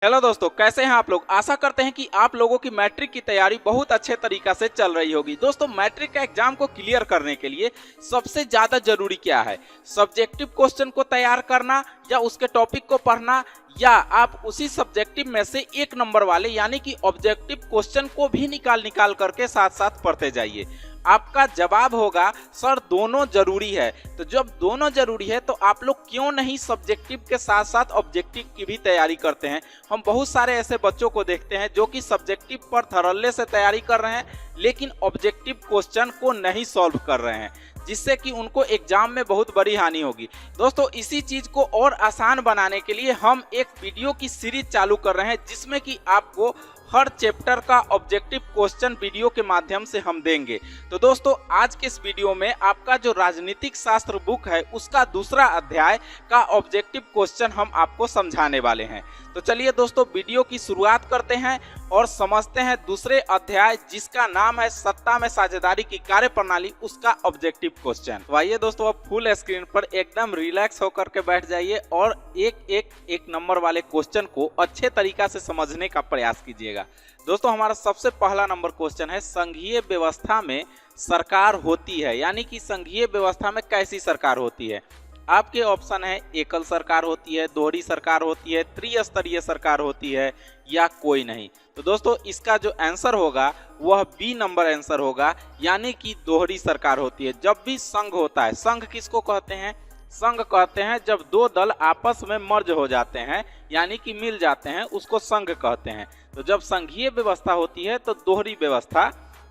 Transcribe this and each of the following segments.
Hello दोस्तों, कैसे हैं आप लोग। आशा करते हैं कि आप लोगों की मैट्रिक की तैयारी बहुत अच्छे तरीका से चल रही होगी। दोस्तों, मैट्रिक का एग्जाम को क्लियर करने के लिए सबसे ज्यादा जरूरी क्या है? सब्जेक्टिव क्वेश्चन को तैयार करना या उसके टॉपिक को पढ़ना, या आप उसी सब्जेक्टिव में से एक नंबर वाले यानी कि ऑब्जेक्टिव क्वेश्चन को भी निकाल करके साथ साथ पढ़ते जाइए। आपका जवाब होगा सर दोनों जरूरी है। तो जब दोनों जरूरी है तो आप लोग क्यों नहीं सब्जेक्टिव के साथ साथ ऑब्जेक्टिव की भी तैयारी करते हैं। हम बहुत सारे ऐसे बच्चों को देखते हैं जो कि सब्जेक्टिव पर थरल्ले से तैयारी कर रहे हैं लेकिन ऑब्जेक्टिव क्वेश्चन को नहीं सॉल्व कर रहे हैं, जिससे कि उनको एग्जाम में बहुत बड़ी हानि होगी। दोस्तों, इसी चीज को और आसान बनाने के लिए हम एक वीडियो की सीरीज चालू कर रहे हैं जिसमें कि आपको हर चैप्टर का ऑब्जेक्टिव क्वेश्चन वीडियो के माध्यम से हम देंगे। तो दोस्तों, आज के इस वीडियो में आपका जो राजनीतिक शास्त्र बुक है उसका दूसरा अध्याय का ऑब्जेक्टिव क्वेश्चन हम आपको समझाने वाले हैं। तो चलिए दोस्तों, वीडियो की शुरुआत करते हैं और समझते हैं दूसरे अध्याय जिसका नाम है सत्ता में साझेदारी की कार्यप्रणाली, उसका ऑब्जेक्टिव क्वेश्चन। तो आइए दोस्तों, अब फुल स्क्रीन पर एकदम रिलैक्स होकर के बैठ जाइए और एक नंबर वाले क्वेश्चन को अच्छे तरीका से समझने का प्रयास कीजिएगा। दोस्तों, हमारा सबसे पहला नंबर क्वेश्चन है, संघीय व्यवस्था में सरकार होती है, यानी कि संघीय व्यवस्था में कैसी सरकार होती है। आपके ऑप्शन है एकल सरकार होती है, दोहरी सरकार होती है, त्रिस्तरीय सरकार होती है, या कोई नहीं। तो दोस्तों, इसका जो आंसर होगा वह बी नंबर आंसर होगा, यानी कि दोहरी सरकार होती है। जब भी संघ होता है, संघ किसको कहते हैं? संघ कहते हैं जब दो दल आपस में मर्ज हो जाते हैं यानी कि मिल जाते हैं, उसको संघ कहते हैं। तो जब संघीय व्यवस्था होती है तो दोहरी व्यवस्था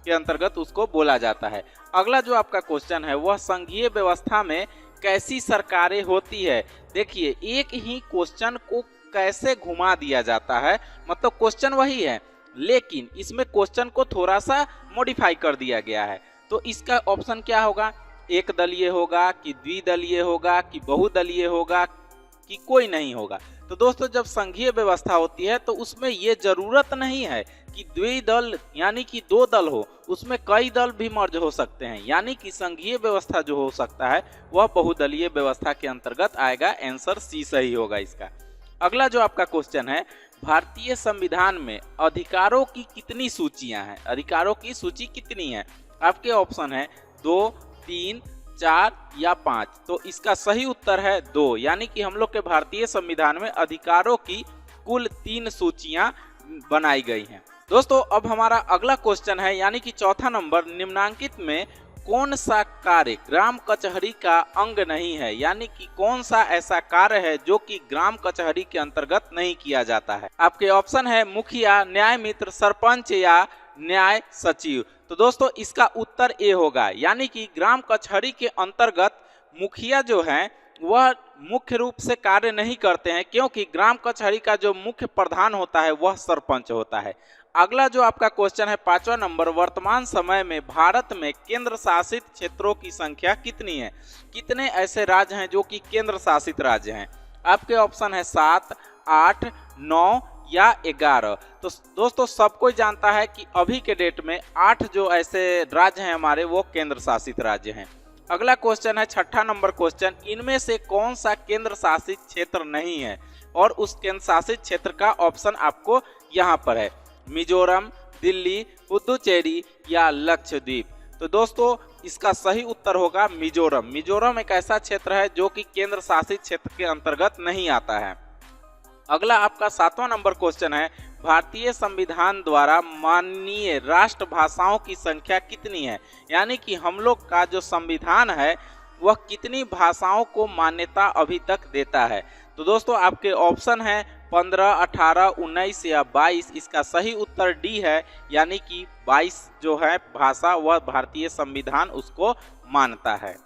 के अंतर्गत उसको बोला जाता है। अगला जो आपका क्वेश्चन है वह संघीय व्यवस्था में कैसी सरकारें होती है। देखिए, एक ही क्वेश्चन को कैसे घुमा दिया जाता है, मतलब क्वेश्चन वही है लेकिन इसमें क्वेश्चन को थोड़ा सा मॉडिफाई कर दिया गया है। तो इसका ऑप्शन क्या होगा? एक दलीय होगा कि द्विदलीय होगा कि बहुदलीय होगा कि कोई नहीं होगा। तो दोस्तों, जब संघीय व्यवस्था होती है तो उसमें ये जरूरत नहीं है कि द्विदल यानी कि दो दल हो, उसमें कई दल भी मर्ज हो सकते हैं, यानी कि संघीय व्यवस्था जो हो सकता है वह बहुदलीय व्यवस्था के अंतर्गत आएगा। आंसर सी सही होगा इसका। अगला जो आपका क्वेश्चन है, भारतीय संविधान में अधिकारों की कितनी सूचियां हैं? अधिकारों की सूची कितनी है? आपके ऑप्शन है 2, 3, 4 या 5। तो इसका सही उत्तर है 2, यानी कि हम लोग के भारतीय संविधान में अधिकारों की कुल 3 सूचियां बनाई गई हैं। दोस्तों, अब हमारा अगला क्वेश्चन है, यानी कि चौथा नंबर, निम्नांकित में कौन सा कार्य ग्राम कचहरी का अंग नहीं है, यानी कि कौन सा ऐसा कार्य है जो कि ग्राम कचहरी के अंतर्गत नहीं किया जाता है। आपके ऑप्शन है मुखिया, न्याय मित्र, सरपंच या न्याय सचिव। तो दोस्तों, इसका उत्तर ए होगा, यानी कि ग्राम कचहरी के अंतर्गत मुखिया जो है वह मुख्य रूप से कार्य नहीं करते हैं, क्योंकि ग्राम कचहरी का जो मुख्य प्रधान होता है वह सरपंच होता है। अगला जो आपका क्वेश्चन है, पांचवा नंबर, वर्तमान समय में भारत में केंद्र शासित क्षेत्रों की संख्या कितनी है? कितने ऐसे राज्य हैं जो कि केंद्र शासित राज्य हैं? आपके ऑप्शन है 7, 8, 9 या 11। तो दोस्तों, सबको जानता है कि अभी के डेट में 8 जो ऐसे राज्य हैं हमारे, वो केंद्र शासित राज्य हैं। अगला क्वेश्चन है छठा नंबर क्वेश्चन, इनमें से कौन सा केंद्र शासित क्षेत्र नहीं है? और उस केंद्र शासित क्षेत्र का ऑप्शन आपको यहाँ पर है, मिजोरम, दिल्ली, पुदुचेरी या लक्षद्वीप। तो दोस्तों, इसका सही उत्तर होगा मिजोरम। मिजोरम एक ऐसा क्षेत्र है जो कि केंद्र शासित क्षेत्र के अंतर्गत नहीं आता है। अगला आपका सातवां नंबर क्वेश्चन है, भारतीय संविधान द्वारा माननीय राष्ट्रभाषाओं की संख्या कितनी है? यानी कि हम लोग का जो संविधान है वह कितनी भाषाओं को मान्यता अभी तक देता है? तो दोस्तों, आपके ऑप्शन है 15, 18, 19 या 22। इसका सही उत्तर डी है, यानी कि 22 जो है भाषा वह भारतीय संविधान उसको मानता है।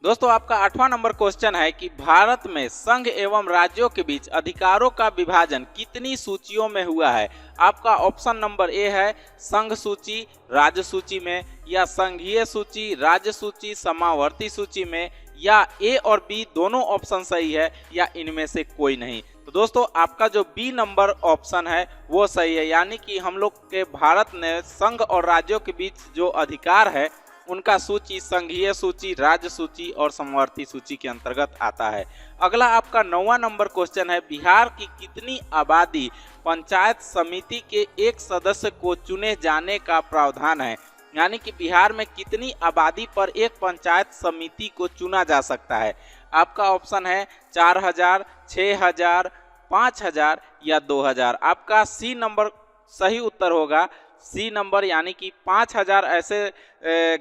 दोस्तों, आपका आठवां नंबर क्वेश्चन है कि भारत में संघ एवं राज्यों के बीच अधिकारों का विभाजन कितनी सूचियों में हुआ है? आपका ऑप्शन नंबर ए है संघ सूची राज्य सूची में, या संघीय सूची राज्य सूची समावर्ती सूची में, या ए और बी दोनों ऑप्शन सही है, या इनमें से कोई नहीं। तो दोस्तों, आपका जो बी नंबर ऑप्शन है वो सही है, यानी कि हम लोग के भारत ने संघ और राज्यों के बीच जो अधिकार है उनका सूची संघीय सूची, राज्य सूची और समवर्ती सूची के अंतर्गत आता है। अगला आपका 9वां नंबर क्वेश्चन है, बिहार की कितनी आबादी पंचायत समिति के एक सदस्य को चुने जाने का प्रावधान है? यानी कि बिहार में कितनी आबादी पर एक पंचायत समिति को चुना जा सकता है? आपका ऑप्शन है 4000, 6000, 5000 या 2000। आपका सी नंबर सही उत्तर होगा, सी नंबर, यानी कि 5000 ऐसे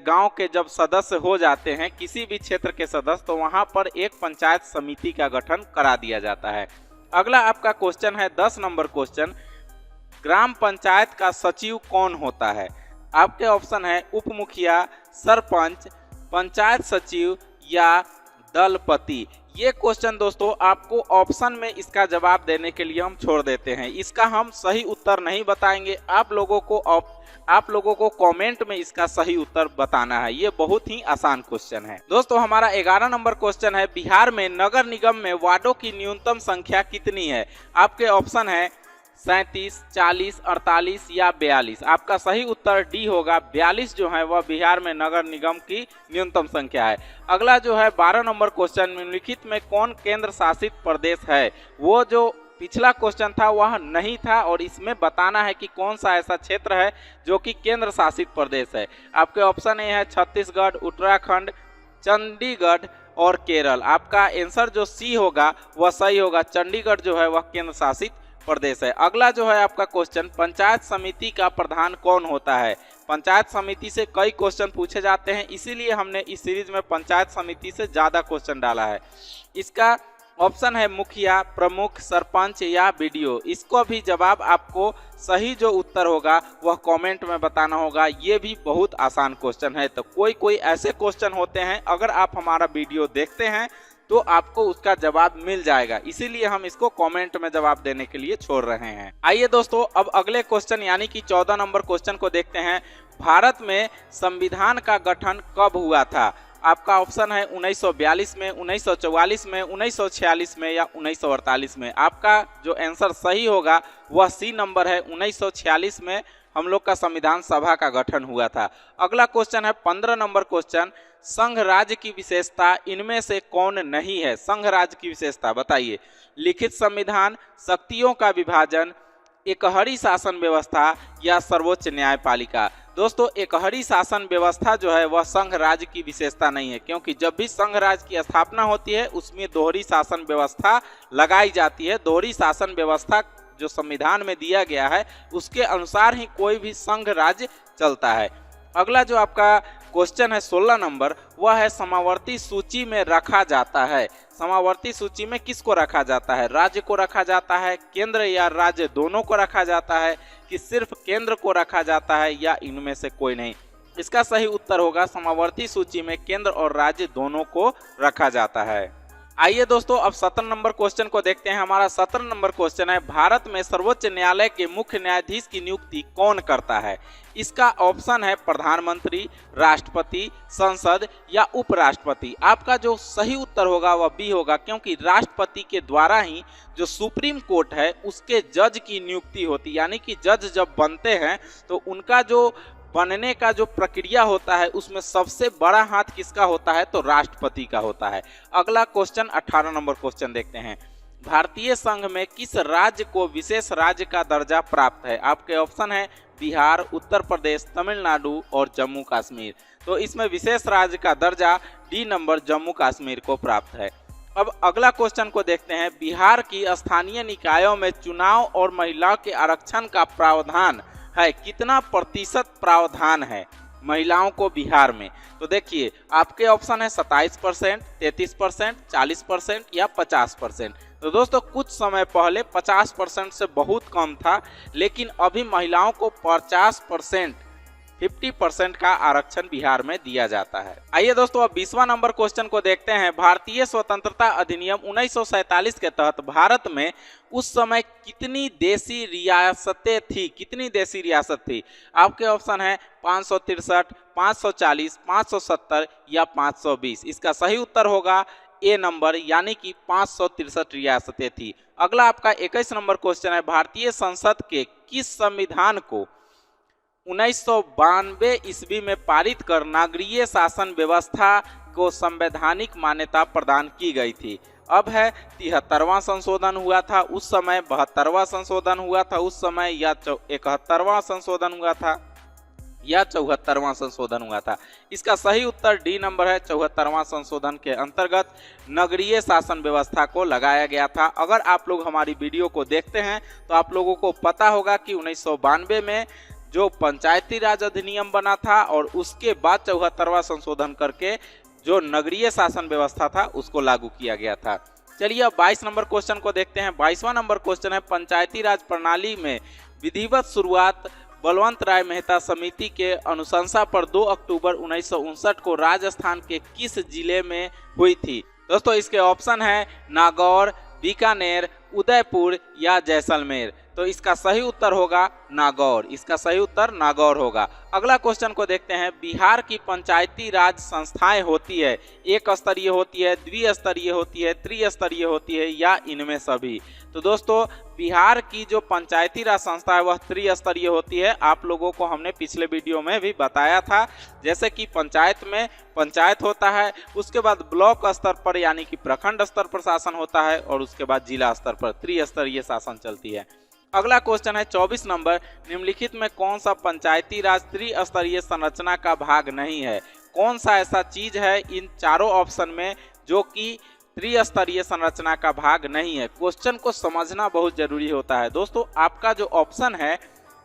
गांव के जब सदस्य हो जाते हैं किसी भी क्षेत्र के सदस्य, तो वहां पर एक पंचायत समिति का गठन करा दिया जाता है। अगला आपका क्वेश्चन है 10 नंबर क्वेश्चन, ग्राम पंचायत का सचिव कौन होता है? आपके ऑप्शन है उप मुखिया, सरपंच, पंचायत सचिव या दलपति। ये क्वेश्चन दोस्तों आपको ऑप्शन में इसका जवाब देने के लिए हम छोड़ देते हैं, इसका हम सही उत्तर नहीं बताएंगे। आप लोगों को कमेंट में इसका सही उत्तर बताना है। ये बहुत ही आसान क्वेश्चन है। दोस्तों हमारा 11 नंबर क्वेश्चन है, बिहार में नगर निगम में वार्डों की न्यूनतम संख्या कितनी है? आपके ऑप्शन है 37, 40, 48 या 42। आपका सही उत्तर डी होगा, 42 जो है वह बिहार में नगर निगम की न्यूनतम संख्या है। अगला जो है 12 नंबर क्वेश्चन, निम्नलिखित में कौन केंद्र शासित प्रदेश है? वो जो पिछला क्वेश्चन था वह नहीं था और इसमें बताना है कि कौन सा ऐसा क्षेत्र है जो कि केंद्र शासित प्रदेश है। आपके ऑप्शन ए है छत्तीसगढ़, उत्तराखंड, चंडीगढ़ और केरल। आपका आंसर जो सी होगा वह सही होगा, चंडीगढ़ जो है वह केंद्र शासित प्रदेश है। अगला जो है आपका क्वेश्चन, पंचायत समिति का प्रधान कौन होता है? पंचायत समिति से कई क्वेश्चन पूछे जाते हैं, इसीलिए हमने इस सीरीज में पंचायत समिति से ज्यादा क्वेश्चन डाला है। इसका ऑप्शन है मुखिया, प्रमुख, सरपंच या बीडीओ। इसको भी जवाब आपको सही जो उत्तर होगा वह कमेंट में बताना होगा। ये भी बहुत आसान क्वेश्चन है। तो कोई ऐसे क्वेश्चन होते हैं, अगर आप हमारा वीडियो देखते हैं तो आपको उसका जवाब मिल जाएगा, इसीलिए हम इसको कमेंट में जवाब देने के लिए छोड़ रहे हैं। आइए दोस्तों अब अगले क्वेश्चन यानी कि 14 नंबर क्वेश्चन को देखते हैं, भारत में संविधान का गठन कब हुआ था? आपका ऑप्शन है 1942 में, 1944 में, 1946 में या 1948 में। आपका जो आंसर सही होगा वह सी नंबर है, 1946 में हम लोग का संविधान सभा का गठन हुआ था। अगला क्वेश्चन है 15 नंबर क्वेश्चन, संघ राज्य की विशेषता इनमें से कौन नहीं है? संघ राज्य की विशेषता बताइए। लिखित संविधान, शक्तियों का विभाजन, एकहरी शासन व्यवस्था या सर्वोच्च न्यायपालिका। दोस्तों एकहरी शासन व्यवस्था जो है वह संघ राज्य की विशेषता नहीं है, क्योंकि जब भी संघ राज्य की स्थापना होती है उसमें दोहरी शासन व्यवस्था लगाई जाती है। दोहरी शासन व्यवस्था जो संविधान में दिया गया है उसके अनुसार ही कोई भी संघ राज्य चलता है। अगला जो आपका क्वेश्चन है 16 नंबर, वह है समावर्ती सूची में रखा जाता है। समावर्ती सूची में किसको रखा जाता है? राज्य को रखा जाता है, केंद्र या राज्य दोनों को रखा जाता है, कि सिर्फ केंद्र को रखा जाता है या इनमें से कोई नहीं? इसका सही उत्तर होगा समावर्ती सूची में केंद्र और राज्य दोनों को रखा जाता है। आइए दोस्तों अब 17 नंबर क्वेश्चन को देखते हैं। हमारा 17 नंबर क्वेश्चन है, भारत में सर्वोच्च न्यायालय के मुख्य न्यायाधीश की नियुक्ति कौन करता है? इसका ऑप्शन है प्रधानमंत्री, राष्ट्रपति, संसद या उपराष्ट्रपति। आपका जो सही उत्तर होगा वह बी होगा, क्योंकि राष्ट्रपति के द्वारा ही जो सुप्रीम कोर्ट है उसके जज की नियुक्ति होती, यानी कि जज जब बनते हैं तो उनका जो बनने का जो प्रक्रिया होता है उसमें सबसे बड़ा हाथ किसका होता है? तो राष्ट्रपति का होता है। अगला क्वेश्चन 18 नंबर क्वेश्चन देखते हैं, भारतीय संघ में किस राज्य को विशेष राज्य का दर्जा प्राप्त है? आपके ऑप्शन है बिहार, उत्तर प्रदेश, तमिलनाडु और जम्मू कश्मीर। तो इसमें विशेष राज्य का दर्जा डी नंबर जम्मू कश्मीर को प्राप्त है। अब अगला क्वेश्चन को देखते हैं, बिहार की स्थानीय निकायों में चुनाव और महिलाओं के आरक्षण का प्रावधान है, कितना प्रतिशत प्रावधान है महिलाओं को बिहार में? तो देखिए आपके ऑप्शन है 27%, 33%, 40% या 50%। तो दोस्तों कुछ समय पहले 50% से बहुत कम था, लेकिन अभी महिलाओं को 50%, 50% का आरक्षण बिहार में दिया जाता है। आइए दोस्तों अब 20वां नंबर क्वेश्चन को देखते हैं, भारतीय स्वतंत्रता अधिनियम 1947 के तहत भारत में उस समय कितनी देशी रियासतें थी? कितनी देशी रियासत थी? आपके ऑप्शन है 563, 540, 570 या 520। इसका सही उत्तर होगा ए नंबर, यानी कि 563 रियासतें थी। अगला आपका 21 नंबर क्वेश्चन है, भारतीय संसद के किस संविधान को 1992 ईस्वी में पारित कर नागरीय शासन व्यवस्था को संवैधानिक मान्यता प्रदान की गई थी। अब है 73वां संशोधन हुआ था उस समय, 72वां संशोधन हुआ था उस समय, या 71वां संशोधन हुआ था या 74वां संशोधन हुआ था। इसका सही उत्तर डी नंबर है। 74वां संशोधन के अंतर्गत नगरीय शासन व्यवस्था को लगाया गया था। अगर आप लोग हमारी वीडियो को देखते हैं तो आप लोगों को पता होगा कि 1992 में जो पंचायती राज अधिनियम बना था और उसके बाद 74वां संशोधन करके जो नगरीय शासन व्यवस्था था उसको लागू किया गया था। चलिए अब 22 नंबर क्वेश्चन को देखते हैं। 22वां नंबर क्वेश्चन है, पंचायती राज प्रणाली में विधिवत शुरुआत बलवंत राय मेहता समिति के अनुशंसा पर 2 अक्टूबर 1959 को राजस्थान के किस जिले में हुई थी? दोस्तों इसके ऑप्शन है नागौर, बीकानेर, उदयपुर या जैसलमेर। तो इसका सही उत्तर होगा नागौर। इसका सही उत्तर नागौर होगा। अगला क्वेश्चन को देखते हैं। बिहार की पंचायती राज संस्थाएं होती है, एक स्तरीय होती है, द्विस्तरीय होती है, त्रिस्तरीय होती है या इनमें सभी? तो दोस्तों बिहार की जो पंचायती राज संस्था है वह त्रिस्तरीय होती है। आप लोगों को हमने पिछले वीडियो में भी बताया था। जैसे कि पंचायत में पंचायत होता है, उसके बाद ब्लॉक स्तर पर यानी कि प्रखंड स्तर पर शासन होता है और उसके बाद जिला स्तर पर त्रिस्तरीय शासन चलती है। अगला क्वेश्चन है 24 नंबर, निम्नलिखित में कौन सा पंचायती राज त्रिस्तरीय संरचना का भाग नहीं है? कौन सा ऐसा चीज है इन चारों ऑप्शन में जो कि त्रिस्तरीय संरचना का भाग नहीं है? क्वेश्चन को समझना बहुत जरूरी होता है। दोस्तों आपका जो ऑप्शन है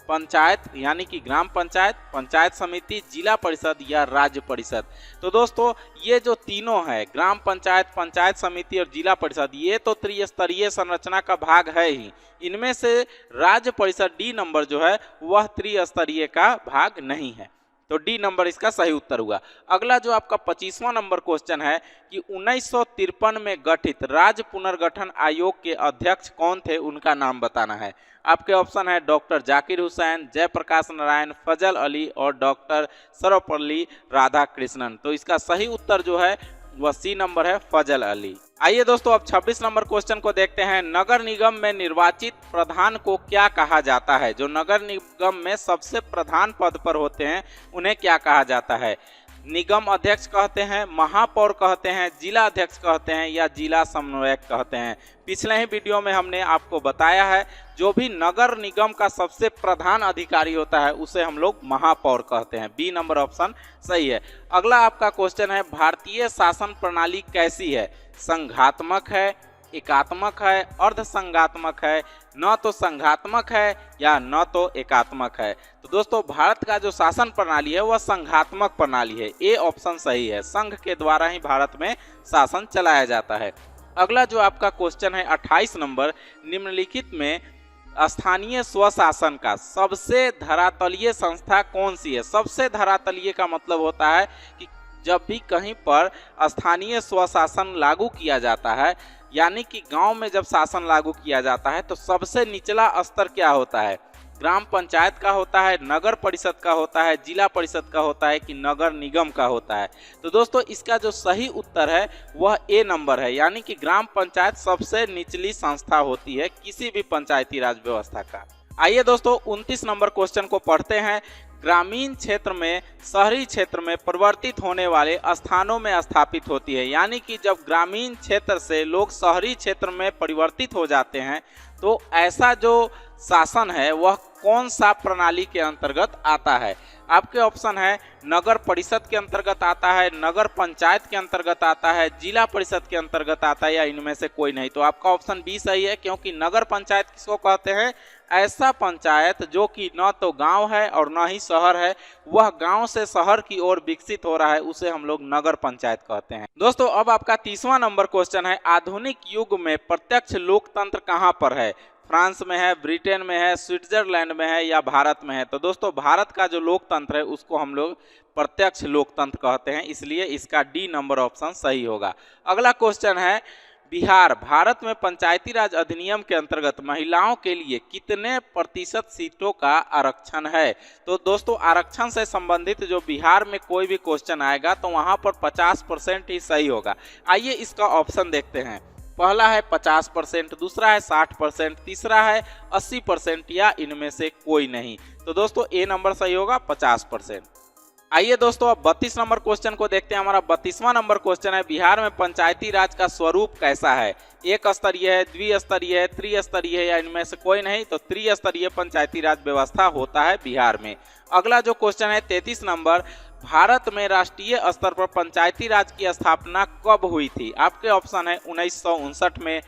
पंचायत यानी कि ग्राम पंचायत, पंचायत समिति, जिला परिषद या राज्य परिषद। तो दोस्तों ये जो तीनों है ग्राम पंचायत, पंचायत समिति और जिला परिषद, ये तो त्रिस्तरीय संरचना का भाग है ही। इनमें से राज्य परिषद डी नंबर जो है वह त्रिस्तरीय का भाग नहीं है। तो डी नंबर इसका सही उत्तर हुआ। अगला जो आपका 25वां नंबर क्वेश्चन है कि 1953 में गठित राज्य पुनर्गठन आयोग के अध्यक्ष कौन थे, उनका नाम बताना है। आपके ऑप्शन है डॉक्टर जाकिर हुसैन, जयप्रकाश नारायण, फजल अली और डॉक्टर सर्वपल्ली राधाकृष्णन। तो इसका सही उत्तर जो है वह सी नंबर है, फजल अली। आइए दोस्तों अब 26 नंबर क्वेश्चन को देखते हैं। नगर निगम में निर्वाचित प्रधान को क्या कहा जाता है? जो नगर निगम में सबसे प्रधान पद पर होते हैं उन्हें क्या कहा जाता है? निगम अध्यक्ष कहते हैं, महापौर कहते हैं, जिला अध्यक्ष कहते हैं या जिला समन्वयक कहते हैं? पिछले ही वीडियो में हमने आपको बताया है जो भी नगर निगम का सबसे प्रधान अधिकारी होता है उसे हम लोग महापौर कहते हैं। बी नंबर ऑप्शन सही है। अगला आपका क्वेश्चन है, भारतीय शासन प्रणाली कैसी है? संघात्मक है, एकात्मक है, अर्ध संघात्मक है, न तो संघात्मक है या न तो एकात्मक है? तो दोस्तों भारत का जो शासन प्रणाली है वह संघात्मक प्रणाली है। ए ऑप्शन सही है। संघ के द्वारा ही भारत में शासन चलाया जाता है। अगला जो आपका क्वेश्चन है 28 नंबर, निम्नलिखित में स्थानीय स्वशासन का सबसे धरातलीय संस्था कौन सी है? सबसे धरातलीय का मतलब होता है कि जब भी कहीं पर स्थानीय स्वशासन लागू किया जाता है यानी कि गांव में जब शासन लागू किया जाता है तो सबसे निचला स्तर क्या होता है? ग्राम पंचायत का होता है, नगर परिषद का होता है, जिला परिषद का होता है कि नगर निगम का होता है? तो दोस्तों इसका जो सही उत्तर है वह ए नंबर है, यानी कि ग्राम पंचायत सबसे निचली संस्था होती है किसी भी पंचायती राज व्यवस्था का। आइए दोस्तों 29 नंबर क्वेश्चन को पढ़ते हैं। ग्रामीण क्षेत्र में शहरी क्षेत्र में परिवर्तित होने वाले स्थानों में स्थापित होती है, यानी कि जब ग्रामीण क्षेत्र से लोग शहरी क्षेत्र में परिवर्तित हो जाते हैं तो ऐसा जो शासन है वह कौन सा प्रणाली के अंतर्गत आता है? आपके ऑप्शन है नगर परिषद के अंतर्गत आता है, नगर पंचायत के अंतर्गत आता है, जिला परिषद के अंतर्गत आता है या इनमें से कोई नहीं? तो आपका ऑप्शन बी सही है, क्योंकि नगर पंचायत किसको कहते हैं? ऐसा पंचायत जो कि न तो गांव है और न ही शहर है, वह गांव से शहर की ओर विकसित हो रहा है, उसे हम लोग नगर पंचायत कहते हैं। दोस्तों अब आपका 30वां नंबर क्वेश्चन है, आधुनिक युग में प्रत्यक्ष लोकतंत्र कहां पर है? फ्रांस में है, ब्रिटेन में है, स्विट्जरलैंड में है या भारत में है? तो दोस्तों भारत का जो लोकतंत्र है उसको हम लोग प्रत्यक्ष लोकतंत्र कहते हैं, इसलिए इसका डी नंबर ऑप्शन सही होगा। अगला क्वेश्चन है, बिहार भारत में पंचायती राज अधिनियम के अंतर्गत महिलाओं के लिए कितने प्रतिशत सीटों का आरक्षण है? तो दोस्तों आरक्षण से संबंधित जो बिहार में कोई भी क्वेश्चन आएगा तो वहां पर 50% ही सही होगा। आइए इसका ऑप्शन देखते हैं। पहला है 50%, दूसरा है 60%, तीसरा है 80% या इनमें से कोई नहीं? तो दोस्तों ए नंबर सही होगा 50%। आइए दोस्तों अब 32 नंबर क्वेश्चन को देखते हैं। हमारा 32वां नंबर क्वेश्चन है, बिहार में पंचायती राज का स्वरूप कैसा है? एक स्तरीय है, द्विस्तरीय है, त्रिस्तरीय है या इनमें से कोई नहीं? तो त्रिस्तरीय पंचायती राज व्यवस्था होता है बिहार में। अगला जो क्वेश्चन है 33 नंबर, भारत में राष्ट्रीय स्तर पर पंचायती राज की स्थापना कब हुई थी? आपके ऑप्शन है 1959 में,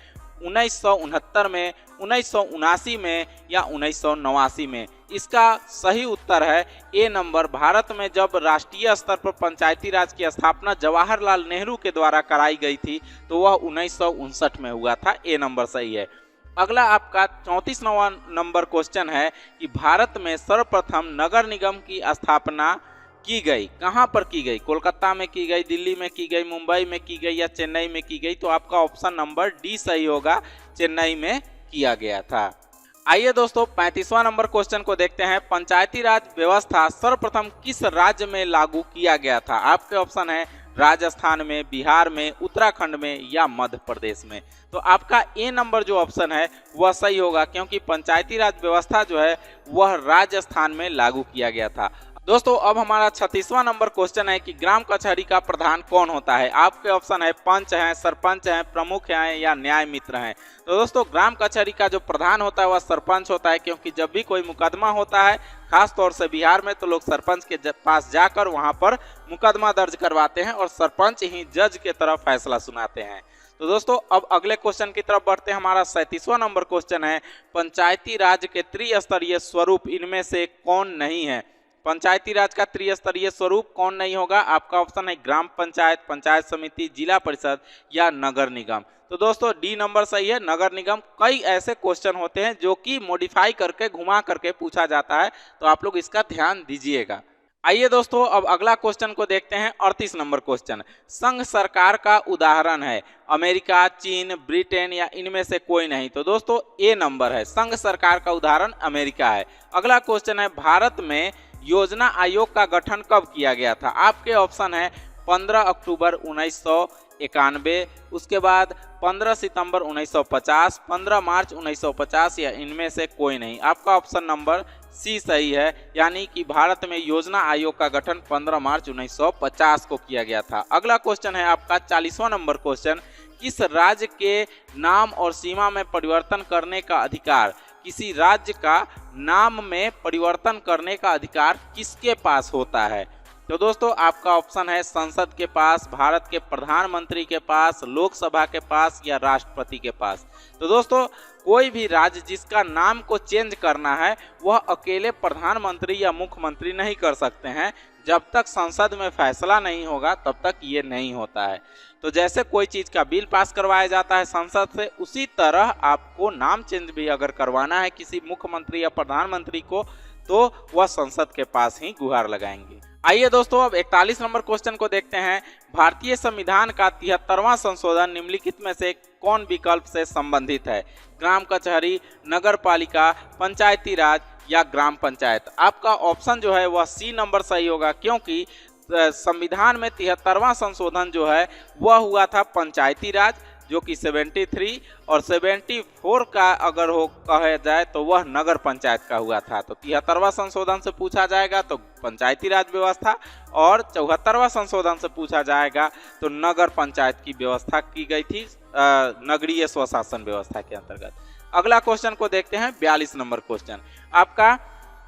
1969 में, 1979 में या 1989 में। इसका सही उत्तर है ए नंबर। भारत में जब राष्ट्रीय स्तर पर पंचायती राज की स्थापना जवाहरलाल नेहरू के द्वारा कराई गई थी तो वह 1959 में हुआ था। ए नंबर सही है। अगला आपका 34वां नंबर क्वेश्चन है कि भारत में सर्वप्रथम नगर निगम की स्थापना की गई, कहां पर की गई? कोलकाता में की गई, दिल्ली में की गई, मुंबई में की गई या चेन्नई में की गई? तो आपका ऑप्शन नंबर डी सही होगा, चेन्नई में किया गया था। आइए दोस्तों 35वां नंबर क्वेश्चन को देखते हैं। पंचायती राज व्यवस्था सर्वप्रथम किस राज्य में लागू किया गया था? आपके ऑप्शन है राजस्थान में, बिहार में, उत्तराखंड में या मध्य प्रदेश में। तो आपका ए नंबर जो ऑप्शन है वह सही होगा, क्योंकि पंचायती राज व्यवस्था जो है वह राजस्थान में लागू किया गया था। दोस्तों अब हमारा 36वां नंबर क्वेश्चन है कि ग्राम कचहरी का प्रधान कौन होता है? आपके ऑप्शन है पंच हैं, सरपंच हैं, प्रमुख हैं या न्याय मित्र हैं। तो दोस्तों ग्राम कचहरी का जो प्रधान होता है वह सरपंच होता है, क्योंकि जब भी कोई मुकदमा होता है खास तौर से बिहार में तो लोग सरपंच के पास जाकर वहां पर मुकदमा दर्ज करवाते हैं और सरपंच ही जज के तरफ फैसला सुनाते हैं। तो दोस्तों अब अगले क्वेश्चन की तरफ बढ़ते हैं। हमारा 37वां नंबर क्वेश्चन है, पंचायती राज के त्रिस्तरीय स्वरूप इनमें से कौन नहीं है? पंचायती राज का त्रिस्तरीय स्वरूप कौन नहीं होगा? आपका ऑप्शन है ग्राम पंचायत, पंचायत समिति, जिला परिषद या नगर निगम। तो दोस्तों डी नंबर सही है, नगर निगम। कई ऐसे क्वेश्चन होते हैं जो कि मॉडिफाई करके घुमा करके पूछा जाता है, तो आप लोग इसका ध्यान दीजिएगा। आइए दोस्तों अब अगला क्वेश्चन को देखते हैं। 38 नंबर क्वेश्चन, संघ सरकार का उदाहरण है अमेरिका, चीन, ब्रिटेन या इनमें से कोई नहीं? तो दोस्तों ए नंबर है, संघ सरकार का उदाहरण अमेरिका है। अगला क्वेश्चन है, भारत में योजना आयोग का गठन कब किया गया था? आपके ऑप्शन है 15 अक्टूबर 1991, उसके बाद 15 सितंबर 1950, 15 मार्च 1950 या इनमें से कोई नहीं। आपका ऑप्शन नंबर सी सही है, यानी कि भारत में योजना आयोग का गठन 15 मार्च 1950 को किया गया था। अगला क्वेश्चन है आपका 40वां नंबर क्वेश्चन, किस राज्य के नाम और सीमा में परिवर्तन करने का अधिकार? किसी राज्य का नाम में परिवर्तन करने का अधिकार किसके पास होता है? तो दोस्तों आपका ऑप्शन है संसद के पास, भारत के प्रधानमंत्री के पास, लोकसभा के पास या राष्ट्रपति के पास। तो दोस्तों कोई भी राज्य जिसका नाम को चेंज करना है वह अकेले प्रधानमंत्री या मुख्यमंत्री नहीं कर सकते हैं। जब तक संसद में फैसला नहीं होगा तब तक ये नहीं होता है। तो जैसे कोई चीज़ का बिल पास करवाया जाता है संसद से, उसी तरह आपको नाम चेंज भी अगर करवाना है किसी मुख्यमंत्री या प्रधानमंत्री को, तो वह संसद के पास ही गुहार लगाएंगे। आइए दोस्तों अब 41 नंबर क्वेश्चन को देखते हैं। भारतीय संविधान का 73वां संशोधन निम्नलिखित में से कौन विकल्प से संबंधित है? ग्राम कचहरी, नगर पालिका, पंचायती राज या ग्राम पंचायत? आपका ऑप्शन जो है वह सी नंबर सही होगा, क्योंकि संविधान में 73वां संशोधन जो है वह हुआ था पंचायती राज, जो कि 73 और 74 का अगर हो कहा जाए तो वह नगर पंचायत का हुआ था। तो 73वां संशोधन से पूछा जाएगा तो पंचायती राज व्यवस्था, और 74वां संशोधन से पूछा जाएगा तो नगर पंचायत की व्यवस्था की गई थी नगरीय स्वशासन व्यवस्था के अंतर्गत। अगला क्वेश्चन को देखते हैं 42 नंबर क्वेश्चन। आपका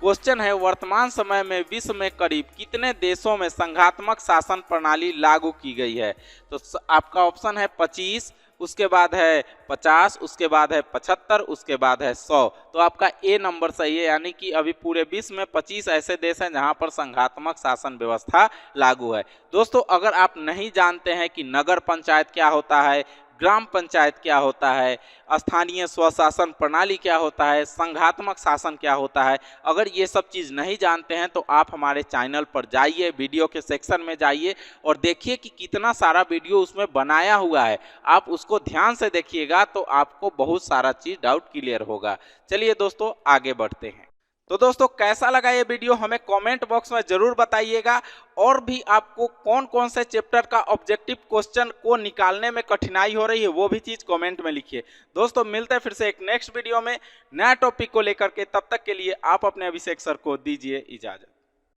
क्वेश्चन है, वर्तमान समय में विश्व में करीब कितने देशों में संघात्मक शासन प्रणाली लागू की गई है? तो आपका ऑप्शन है 25, उसके बाद है 50, उसके बाद है 75, उसके बाद है 100। तो आपका ए नंबर सही है, यानी कि अभी पूरे विश्व में 25 ऐसे देश हैं जहां पर संघात्मक शासन व्यवस्था लागू है। दोस्तों अगर आप नहीं जानते हैं कि नगर पंचायत क्या होता है, ग्राम पंचायत क्या होता है, स्थानीय स्वशासन प्रणाली क्या होता है, संघात्मक शासन क्या होता है, अगर ये सब चीज़ नहीं जानते हैं तो आप हमारे चैनल पर जाइए, वीडियो के सेक्शन में जाइए और देखिए कि कितना सारा वीडियो उसमें बनाया हुआ है। आप उसको ध्यान से देखिएगा तो आपको बहुत सारा चीज़ डाउट क्लियर होगा। चलिए दोस्तों आगे बढ़ते हैं। तो दोस्तों कैसा लगा ये वीडियो हमें कमेंट बॉक्स में जरूर बताइएगा। और भी आपको कौन कौन से चैप्टर का ऑब्जेक्टिव क्वेश्चन को निकालने में कठिनाई हो रही है वो भी चीज कमेंट में लिखिए। दोस्तों मिलते हैं फिर से एक नेक्स्ट वीडियो में नया टॉपिक को लेकर के, तब तक के लिए आप अपने अभिषेक सर को दीजिए इजाजत।